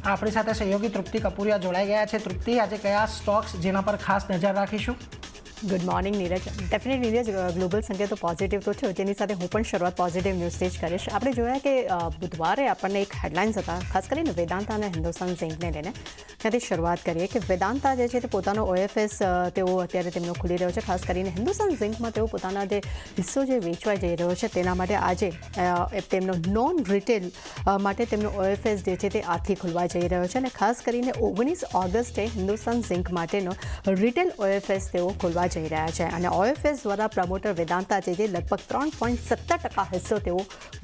આપણી સાથે સહયોગી તૃપ્તિ કપૂરિયા જોડાઈ ગયા છે. તૃપ્તિ, આજે કયા સ્ટોક્સ જેના પર ખાસ નજર રાખીશું? Good morning Neeraj. Definite Neeraj, global સંકેત તો પોઝિટિવ તો છે, જેની સાથે હું પણ શરૂઆત પોઝિટિવ ન્યૂઝથી જ કરીશ. આપણે જોયા કે બુધવારે આપણને એક હેડલાઇન્સ હતા, ખાસ કરીને વેદાંતા અને હિન્દુસ્તાન ઝિંકને લઈને. ત્યાંથી શરૂઆત કરીએ કે વેદાંતા જે છે તે પોતાનો OFS તેઓ અત્યારે તેમનો ખુલી રહ્યો છે. ખાસ કરીને હિન્દુસ્તાન ઝિંકમાં તેઓ પોતાના જે હિસ્સો જે વેચવા જઈ રહ્યો છે તેના માટે આજે તેમનો નોન રિટેલ માટે તેમનો OFS જે છે તે આજથી ખુલવા જઈ રહ્યો છે. અને ખાસ કરીને 19 ઓગસ્ટે હિન્દુસ્તાન ઝિંક માટેનો રિટેલ OFS તેઓ ખોલવા જઈ રહ્યા છે. અને OFS દ્વારા પ્રમોટર વેદાંતા જે લગભગ 3.17% હિસ્સો તેઓ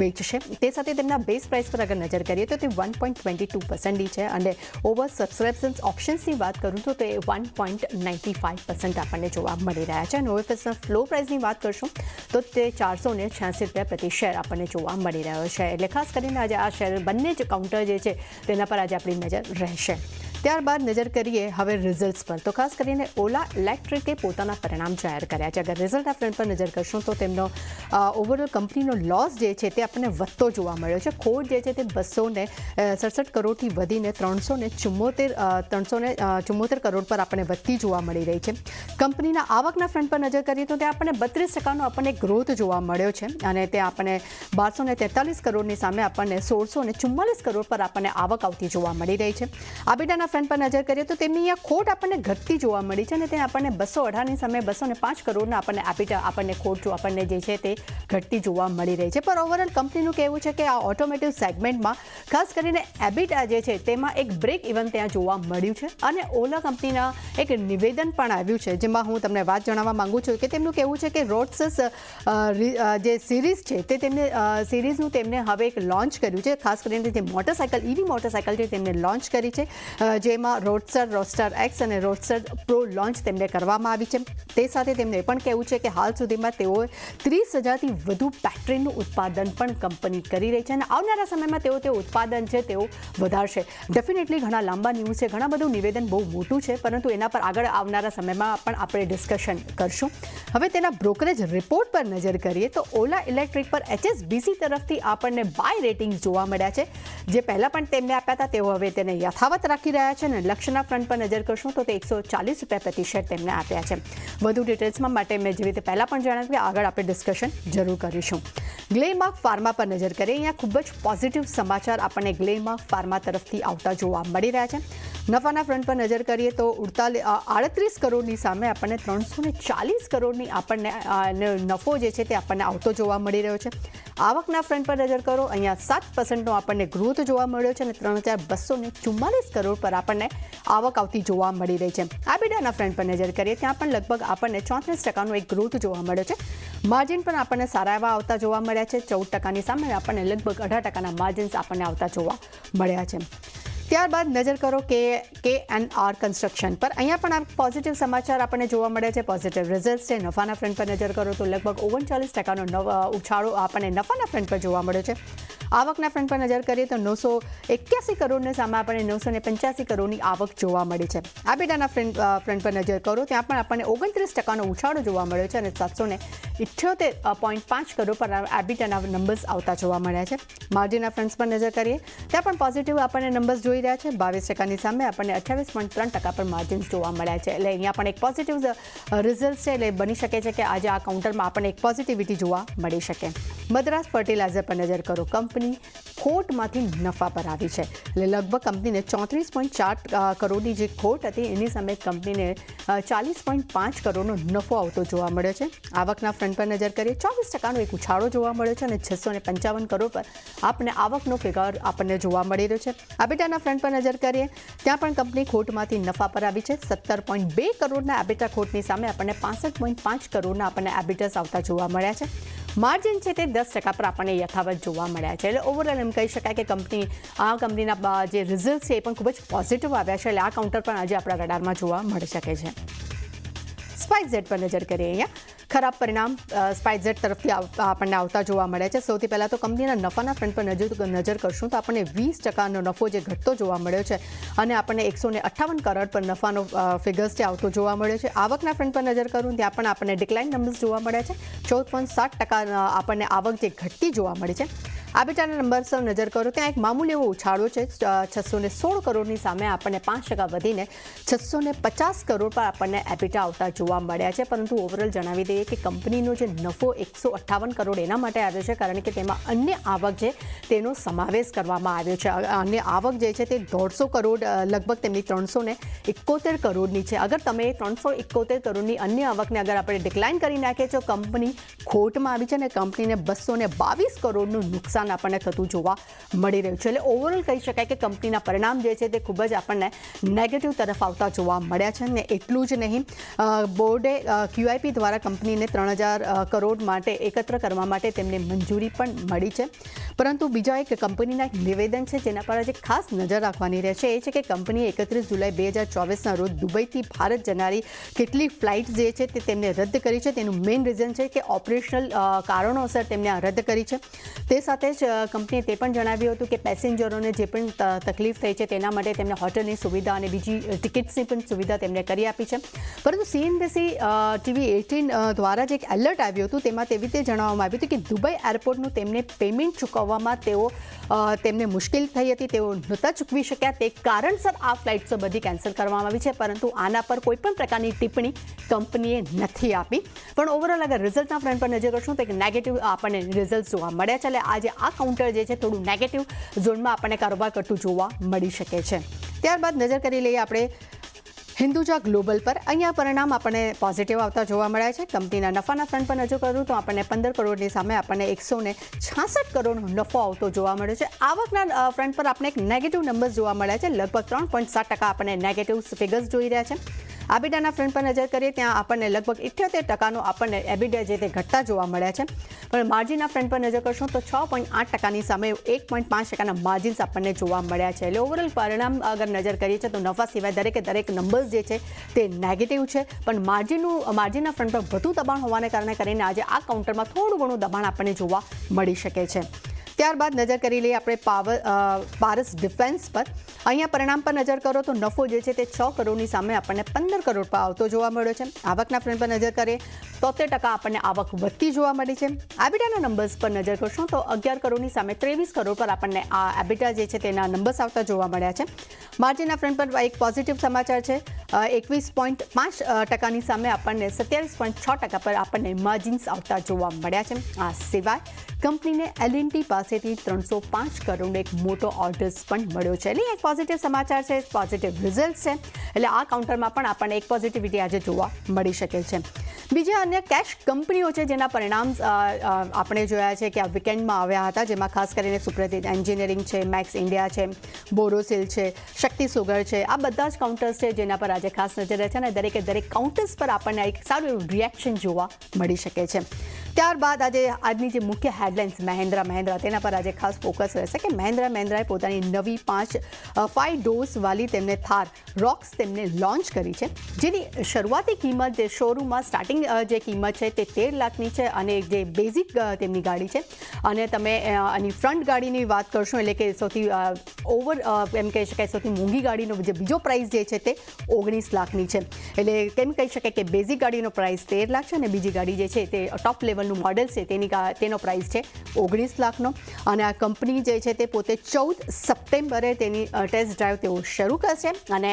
વેચશે. તે સાથે તેમના બેઝ પ્રાઇસ પર અગર નજર કરીએ તો તે 1.22% છે. અને ઓવર સબસ્ક્રિપ્શન ઓપ્શન્સની વાત કરું તો તે 1.95% આપણને જોવા મળી રહ્યા છે. અને OFSના ફ્લો પ્રાઇસની વાત કરશું તો તે 486 રૂપિયા પ્રતિ શેર આપણને જોવા મળી રહ્યો છે. એટલે ખાસ કરીને આજે આ શેર બંને જ કાઉન્ટર જે છે તેના પર આજે આપણી નજર રહેશે. ત્યારબાદ નજર કરીએ હવે રિઝલ્ટ્સ પર. તો ખાસ કરીને ઓલા ઇલેક્ટ્રિકે પોતાના પરિણામ જાહેર કર્યા છે. અગર રિઝલ્ટ ફ્રન્ટ પર નજર કરશું તો તેમનો ઓવરઓલ કંપનીનો લોસ જે છે તે આપણને વધતો જોવા મળ્યો છે. ખોટ જે છે તે 267 કરોડથી વધીને 374 કરોડ પર આપણને વધતી જોવા મળી રહી છે. કંપનીના આવકના ફ્રન્ટ પર નજર કરીએ તો તે આપણને 32%નો આપણને ગ્રોથ જોવા મળ્યો છે. અને તે આપણને 1243 કરોડની સામે આપણને 1644 કરોડ પર આપણને આવક આવતી જોવા મળી રહી છે. આબેડાના ફ્રન્ટ પર નજર કરીએ તો તેમની અહીંયા ખોટ આપણને ઘટતી જોવા મળી છે. અને તે આપણને 218ની સામે 205 કરોડના આપણને આપણને ખોટ આપણને જે છે તે ઘટતી જોવા મળી રહી છે. પણ ઓવરઓલ કંપનીનું કહેવું છે કે આ ઓટોમેટિવ સેગમેન્ટમાં ખાસ કરીને એબિટા જે છે તેમાં એક બ્રેક ઇવન ત્યાં જોવા મળ્યું છે. અને ઓલા કંપનીના એક નિવેદન પણ આવ્યું છે જેમાં હું તમને વાત જણાવવા માંગુ છું કે તેમનું કહેવું છે કે રોડ્સસ જે સિરીઝ છે તે તેમને સિરીઝનું તેમને હવે એક લોન્ચ કર્યું છે. ખાસ કરીને જે મોટરસાઇકલ EV મોટરસાઇકલ છે તેમને લોન્ચ કરી છે, જેમાં રોડસ્ટર X અને રોડસ્ટર પ્રો લોન્ચ તેમને કરવામાં આવી છે. તે સાથે તેમને એ પણ કહેવું છે કે હાલ સુધીમાં તેઓએ 30,000થી વધુ બેટરીનું ઉત્પાદન પણ કંપની કરી રહી છે. અને આવનારા સમયમાં તે ઉત્પાદન છે તેઓ વધારશે. ડેફિનેટલી ઘણા લાંબા ન્યૂઝ છે, ઘણા બધું નિવેદન બહુ મોટું છે, પરંતુ એના પર આગળ આવનારા સમયમાં પણ આપણે ડિસ્કશન કરશું. હવે તેના બ્રોકરેજ રિપોર્ટ પર નજર કરીએ તો ઓલા ઇલેક્ટ્રિક પર HSBC તરફથી આપણને બાય રેટિંગ્સ જોવા મળ્યા છે. જે પહેલાં પણ તેમને આપ્યા હતા તેઓ હવે તેને યથાવત રાખી રહ્યા છે. અને લક્ષ્યના ફ્રન્ટ પર નજર કરશું તો તે 140 રૂપિયા પ્રતિ શેર તેમને આપ્યા છે. વધુ ડિટેલ્સમાં માટે મેં જેવી રીતે પહેલાં પણ જણાવ્યું કે આગળ આપણે ડિસ્કશન જરૂર કરીશું. ગ્લેમાર્ક ફાર્મા પર નજર કરીએ. અહીંયા ખૂબ જ પોઝિટિવ સમાચાર આપણને ગ્લેમાર્ક ફાર્મા તરફથી આવતા જોવા મળી રહ્યા છે. નફાના ફ્રન્ટ પર નજર કરીએ તો 38 કરોડની સામે આપણને 340 કરોડની આપણને નફો જે છે તે આપણને આવતો જોવા મળી રહ્યો છે. આવકના ફ્રન્ટ પર નજર કરો, અહીંયા 7%નો આપણને ગ્રોથ જોવા મળ્યો છે. અને 3,244 કરોડ પર આપણને આવક આવતી જોવા મળી રહી છે. આબેડાના ફ્રન્ટ પર નજર કરીએ ત્યાં પણ લગભગ આપણને 34%નો એક ગ્રોથ જોવા મળ્યો છે. માર્જિન પણ આપણને સારા એવા આવતા જોવા મળ્યા છે. 14%ની સામે આપણને લગભગ 18%ના માર્જિન્સ આપણને આવતા જોવા મળ્યા છે. ત્યારબાદ નજર કરો કે KNR કન્સ્ટ્રક્શન પર. અહીંયા પણ આ પોઝિટિવ સમાચાર આપણને જોવા મળે છે, પોઝિટિવ રિઝલ્ટ છે. નફાના ફ્રન્ટ પર નજર કરો તો લગભગ 39%નો ઉછાળો આપણને નફાના ફ્રન્ટ પર જોવા મળ્યો છે. આવકના ફ્રન્ટ પર નજર કરીએ તો 981 કરોડની સામે આપણને 985 કરોડની આવક જોવા મળી છે. આબેડાના ફ્રન્ટ પર નજર કરો ત્યાં પણ આપણને 29%નો ઉછાળો જોવા મળ્યો છે. અને 778.5 કરોડ પર આબેડાના નંબર્સ આવતા જોવા મળ્યા છે. માર્જિનના ફ્રન્ટ પર નજર કરીએ ત્યાં પણ પોઝિટિવ આપણને નંબર્સ જોઈ રહ્યા છે. 22%ની સામે આપણને 28.3% પર માર્જિન્સ જોવા મળ્યા છે. એટલે અહીંયા પણ એક પોઝિટિવ રિઝલ્ટ છે. એટલે બની શકે છે કે આજે આ કાઉન્ટરમાં આપણને એક પોઝિટિવિટી જોવા મળી શકે. મદ્રાસ ફર્ટિલાઇઝર પર નજર કરો. કંપની ખોટમાંથી નફા પર આવી છે. એટલે લગભગ કંપનીને 34.4 કરોડની જે ખોટ હતી એની સામે કંપનીને 40.5 કરોડનો નફો આવતો જોવા મળ્યો છે. આવકના ફ્રન્ટ પર નજર કરીએ 24%નો એક ઉછાળો જોવા મળ્યો છે. અને 655 કરોડ પર આપણને આવકનો ફિગર આપણને જોવા મળી રહ્યો છે. આબેટાના ફ્રન્ટ પર નજર કરીએ ત્યાં પણ કંપની ખોટમાંથી નફા પર આવી છે. 17.2 કરોડના આબેટા ખોટની સામે આપણને 65.5 કરોડના આપણને આબેટાસ આવતા જોવા મળ્યા છે. માર્જિન છે તે 10% પર આપણને યથાવત જોવા મળ્યા છે. એટલે ઓવરઓલ એમ કહી શકાય કે કંપનીના જે રિઝલ્ટ છે એ પણ ખૂબ જ પોઝિટિવ આવ્યા છે. એટલે આ કાઉન્ટર પણ આજે આપણા રડારમાં જોવા મળી શકે છે. સ્પાઇસજેટ પર નજર કરીએ. અહીંયા ખરાબ પરિણામ સ્પાઇસજેટ તરફથી આપણને આવતા જોવા મળે છે. સૌથી પહેલાં તો કંપનીના નફાના ફ્રન્ટ પર નજર કરશું તો આપણને 20%નો નફો જે ઘટતો જોવા મળ્યો છે. અને આપણને 158 કરોડ પર નફાનો ફિગર્સ જે આવતો જોવા મળ્યો છે. આવકના ફ્રન્ટ પર નજર કરું ત્યાં પણ આપણને ડિક્લાઇન નંબર્સ જોવા મળ્યા છે. 14.7% આપણને આવક જે ઘટતી જોવા મળી છે. આબેટાના નંબર પર નજર કરો ત્યાં એક મામૂલી એવો ઉછાળો છે 616 કરોડની સામે આપણને 5% વધીને 650 કરોડ પર આપણને એબિટા આવતા જોવા મળ્યા છે. પરંતુ ઓવરઓલ જણાવી દઈએ કે કંપનીનો જે નફો 158 કરોડ એના માટે આવ્યો છે કારણ કે તેમાં અન્ય આવક છે તેનો સમાવેશ કરવામાં આવ્યો છે. અન્ય આવક જે છે તે 150 કરોડ લગભગ તેમની 371 કરોડની છે. અગર તમે 371 કરોડની અન્ય આવકને અગર આપણે ડિક્લાઇન કરી નાખીએ તો કંપની ખોટમાં આવી છે અને કંપનીને 222 કરોડનું નુકસાન આપણને થતું જોવા મળી રહ્યું છે. એટલે ઓવરઓલ કહી શકાય કે કંપનીના પરિણામ જે છે તે ખૂબ જ આપણને નેગેટિવ તરફ આવતા જોવા મળ્યા છે. અને એટલું જ નહીં, બોર્ડે QIP દ્વારા કંપનીને 3000 કરોડ માટે એકત્ર કરવા માટે તેમને મંજૂરી પણ મળી છે. પરંતુ બીજા એક કંપનીના એક નિવેદન છે જેના પર આજે ખાસ નજર રાખવાની રહે છે. એ છે કે કંપનીએ 31 જુલાઈ 2024ના રોજ દુબઈથી ભારત જનારી કેટલીક ફ્લાઇટ જે છે તે તેમને રદ કરી છે. તેનું મેઇન રીઝન છે કે ઓપરેશનલ કારણોસર તેમને આ રદ કરી છે. તે સાથે જ કંપનીએ તે પણ જણાવ્યું હતું કે પેસેન્જરોને જે પણ તકલીફ થઈ છે તેના માટે તેમને હોટલની સુવિધા અને બીજી ટિકિટ્સની પણ સુવિધા તેમને કરી આપી છે. પરંતુ CNBC TV 18 દ્વારા જે એક એલર્ટ આવ્યું હતું તેમાં તેવી રીતે જણાવવામાં આવ્યું હતું કે દુબઈ એરપોર્ટનું તેમને પેમેન્ટ ચૂકવવામાં તેમને મુશ્કેલ થઈ હતી. તેઓ નહોતા ચૂકવી શક્યા. તે કારણસર આ ફ્લાઇટ્સો બધી કેન્સલ કરવામાં આવી છે. પરંતુ આના પર કોઈ પણ પ્રકારની ટિપ્પણી કંપનીએ નથી આપી. પણ ઓવરઓલ અગર રિઝલ્ટના ફ્રન્ટ પર નજર કરશું તો એક નેગેટિવ આપણને રિઝલ્ટ જોવા મળ્યા છે. એટલે આજે આ કાઉન્ટર જે છે થોડું નેગેટિવ ઝોનમાં આપણને કારોબાર કરતું જોવા મળી શકે છે. ત્યારબાદ નજર કરી લઈએ આપણે હિન્દુજા ગ્લોબલ પર. અહીંયા પરિણામ આપણને પોઝિટિવ આવતા જોવા મળ્યા છે. કંપનીના નફાના ફ્રન્ટ પર નજર કરું તો આપણને 15 કરોડની સામે આપણને 166 કરોડનો નફો આવતો જોવા મળ્યો છે. આવકના ફ્રન્ટ પર આપણે એક નેગેટિવ નંબર્સ જોવા મળ્યા છે. લગભગ 3.7% આપણને નેગેટિવ ફિગર્સ જોઈ રહ્યા છે. આબિટાના ફ્રન્ટ પર નજર કરીએ ત્યાં આપણને લગભગ 78% આપણને એબિટા જે તે ઘટતા જોવા મળ્યા છે. પણ માર્જિનના ફ્રન્ટ પર નજર કરશું તો 6.8%ની સામે 1.5%ના માર્જિન્સ આપણને જોવા મળ્યા છે. એટલે ઓવરઓલ પરિણામ અગર નજર કરીએ છીએ તો નફા સિવાય દરેક નંબર્સ જે છે તે નેગેટિવ છે. પણ માર્જિનના ફ્રન્ટ પર વધુ દબાણ હોવાને કારણે કરીને આજે આ કાઉન્ટરમાં થોડું ઘણું દબાણ આપણને જોવા મળી શકે છે. ત્યારબાદ નજર કરી લઈએ આપણે પારસ ડિફેન્સ પર. અહીંયા પરિણામ પર નજર કરો તો નફો જે છે તે 6 કરોડની સામે આપણને 15 કરોડ પર આવતો જોવા મળ્યો છે. આવકના ફ્રન્ટ પર નજર કરીએ 73% આપણને આવક વધતી જોવા મળી છે. એબિટાના નંબર્સ પર નજર કરશું તો 11 કરોડની સામે 23 કરોડ પર આપણને આ એબિટા જે છે તેના નંબર્સ આવતા જોવા મળ્યા છે. માર્જિનના ફ્રન્ટ પર એક પોઝિટિવ સમાચાર છે. 21.5%ની સામે આપણને 27.6% પર આપણને માર્જિન્સ આવતા જોવા મળ્યા છે. આ સિવાય કંપનીને L&T પાસેથી 305 કરોડનો એક મોટો ઓર્ડર્સ પણ મળ્યો છે. એટલે એક પોઝિટિવ સમાચાર છે, પોઝિટિવ રિઝલ્ટ છે. એટલે આ કાઉન્ટરમાં પણ આપણને એક પોઝિટિવિટી આજે જોવા મળી શકે છે. બીજા અન્ય કેશ કંપનીઓ છે જેના પરિણામ આપણે જોયા છે કે આ વીકેન્ડમાં આવ્યા હતા, જેમાં ખાસ કરીને સુપ્રતિત એન્જિનિયરિંગ છે, મેક્સ ઇન્ડિયા છે, બોરોસિલ છે, શક્તિ સુગર છે. આ બધા જ કાઉન્ટર્સ છે જેના પર આજે ખાસ નજર રહે છે અને દરેક કાઉન્ટર્સ પર આપણને એક સારું એવું રિએક્શન જોવા મળી શકે છે. ત્યારબાદ આજની જે મુખ્ય હેડલાઇન્સ મહિન્દ્રા તેના પર આજે ખાસ ફોકસ રહેશે કે મહિન્દ્રાએ પોતાની નવી 5 ડોર્સવાળી તેમને થાર રોક્સ તેમને લોન્ચ કરી છે, જેની શરૂઆતી કિંમત જે શોરૂમમાં સ્ટાર્ટિંગ જે કિંમત છે તે 13 લાખની છે અને જે બેઝિક તેમની ગાડી છે અને તમે આની ફ્રન્ટ ગાડીની વાત કરશો એટલે કે સૌથી એમ કહી શકાય સૌથી મોંઘી ગાડીનો જે બીજો પ્રાઇસ જે છે તે 19 લાખની છે. એટલે કેમ કહી શકાય કે બેઝિક ગાડીનો પ્રાઇસ 13 લાખ છે અને બીજી ગાડી જે છે તે ટોપ લેવલનું મોડેલ છે તેનો પ્રાઇસ છે 19 લાખનો. અને આ કંપની જે છે તે પોતે 14 સપ્ટેમ્બરે તેની ટેસ્ટ ડ્રાઈવ તેઓ શરૂ કરશે અને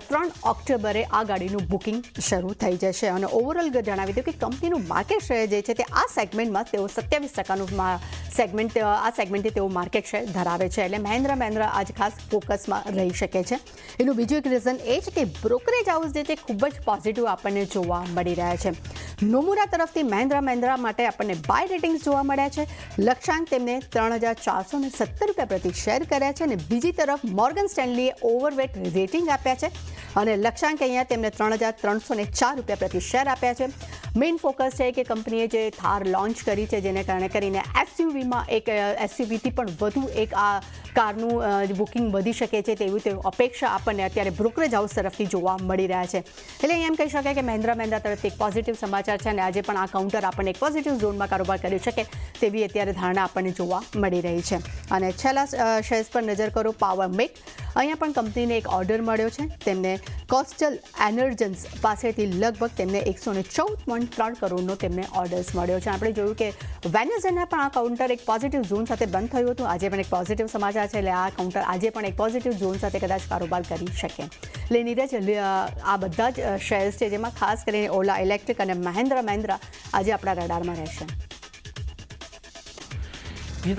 3 ઓક્ટોબરે આ ગાડીનું બુકિંગ શરૂ થઈ જશે. અને ઓવરઓલ જણાવી દઉં કે કંપનીનું માર્કેટ શેર જે છે તે આ સેગમેન્ટમાં તેઓ 27%નું સેગમેન્ટથી તેઓ માર્કેટ શેર ધરાવે છે. એટલે મહિન્દ્રા આજ ખાસ ફોકસમાં રહી શકે છે. એનું બીજું એક રીઝન એ છે કે બ્રોકરેજ હાઉસ જે છે ખૂબ જ પોઝિટિવ આપણને જોવા મળી રહ્યા છે. નોમુરા તરફથી મહિન્દ્રા માટે આપણને બાય રેટિંગ્સ જોવા મળ્યા છે. લક્ષ્યાંક તેમને 3,470 રૂપિયા પ્રતિ શેર કર્યા છે અને બીજી તરફ મોર્ગન સ્ટેનલીએ ઓવરવેટ રેટિંગ આપ્યા છે અને લક્ષ્યાંક અહીંયા તેમને 3,304 રૂપિયા પ્રતિ શેર આપ્યા છે. મેઇન ફોકસ છે કે કંપનીએ જે થાર લોન્ચ કરી છે જેને કારણે કરીને એસયુવીમાં એક એસયુવીથી પણ વધુ એક આ કારનું બુકિંગ વધી શકે છે તેવી અપેક્ષા આપણને અત્યારે બ્રોકરેજ હાઉસ તરફથી જોવા મળી રહ્યા છે. એટલે એમ કહી શકાય કે મહિન્દ્રા તરફથી એક પોઝિટિવ સમાચાર છે અને આજે પણ આ કાઉન્ટર આપણને એક પોઝિટિવ ઝોનમાં કારોબાર કરી શકે તેવી અત્યારે ધારણા આપણને જોવા મળી રહી છે. અને છેલ્લા શેર્સ પર નજર કરો પાવર મેક. અહીંયા પણ કંપનીને એક ઓર્ડર મળ્યો છે. તેમને કોસ્ટલ એનર્જન્સ પાસેથી લગભગ તેમને 114.3 કરોડનો તેમને ઓર્ડર્સ મળ્યો છે. આપણે જોયું કે વેનેઝના પણ આ કાઉન્ટર એક પોઝિટિવ ઝોન સાથે બંધ થયું હતું. આજે પણ એક પોઝિટિવ સમાચાર છે, એટલે આ કાઉન્ટર આજે પણ એક પોઝિટિવ ઝોન સાથે કદાચ કારોબાર કરી શકે. એટલે નીરજ, આ બધા જ શેર્સ છે જેમાં ખાસ કરીને ઓલા ઇલેક્ટ્રિક અને મહિન્દ્રા આજે આપણા રડારમાં રહેશે.